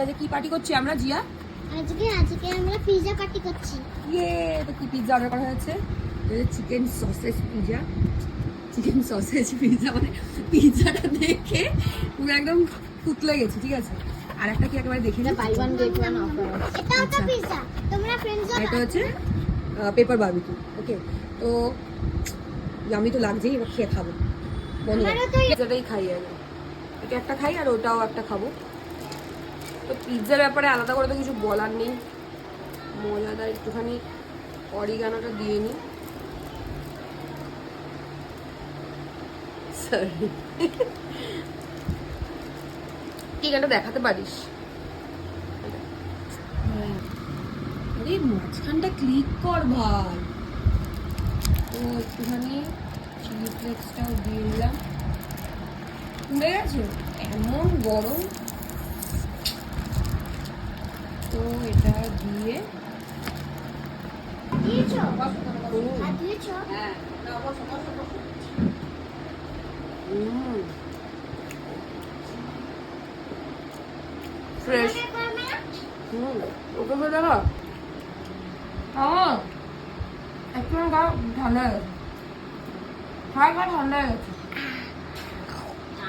আজকে কি পার্টি করছি আমরা জিয়া? আজকে আমরা পিৎজা পার্টি করছি। তো কি পিৎজা অর্ডার করা হয়েছে? Chicken sausage pizza. Chicken sausage pizza মানে পিৎজাটা দেখে পুরো একদম তুতলে গেছে, ঠিক আছে। আর একটা কি একেবারে দেখি না, buy one get one offer. এটাও তো পিৎজা, তোমরা ফ্রেন্ডস এটা হচ্ছে পেপার বারবিকিউ। ওকে, তো আমি তো লাগছেই, এবার খেয়ে খাবো। আমারও তো পিৎজাটাই খাই আমি, এটা একটা খাই আর ওটাও একটা খাবো। তো পিৎজার ব্যাপারে আলাদা করে তো কিছু বলার নেই, মজাদার একটুখানি অরিগানোটা দিয়ে নিই। সরি, ঠিকানা দেখাতে পারিস? আরে মাঝখানটা ক্লিক কর ভাই। তো একটুখানি চিলি ফ্লেক্সটাও দিয়ে দিলাম। উড়ে গেছে, এমন গরম। তো এটা দিয়ে দিয়েছো? হুম। আর দিয়েছো? হ্যাঁ, ফ্রেশ। আমাকে করবে না? ওকে তো দেখা একটু গা ঠান্ডা হয়ে গেছে, গা ঠান্ডা হয়ে গেছে।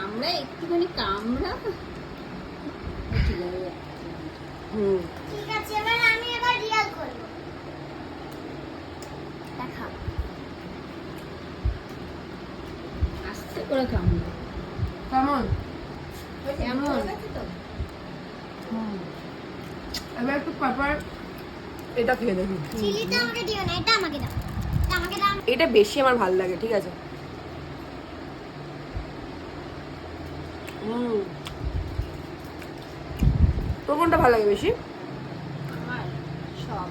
আমরা একটুখানি কামড়া ঠিক আছে, আমি এবার রিয়াল করব। দেখা। আস্তে করে কামড়া। কেমন? কেমন? এবার একটু পেপার এটা খেয়ে দেখি। চিলিটা আমাকে দিও না, এটা আমাকে দাও। এটা আমাকে দাও। এটা বেশি আমার ভালো লাগে, ঠিক আছে। তোর কোনটা ভালো লাগে বেশি? আমার সব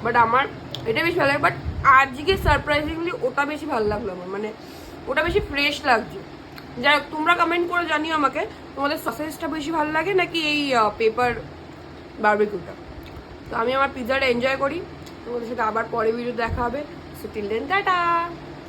বাট আমার এটা বেশি ভালো লাগে, বাট আজকে সারপ্রাইজিংলি ওটা বেশি ভালো লাগলো আমার, মানে ওটা বেশি ফ্রেশ লাগছে। যাই হোক, তোমরা কমেন্ট করে জানিও আমাকে তোমাদের সসেজটা বেশি ভালো লাগে নাকি এই পেপার বারবিকিউটা। তো আমি আমার পিৎজাটা এনজয় করি, তোমাদের সাথে আবার পরে ভিডিও দেখা হবে। So till then tata.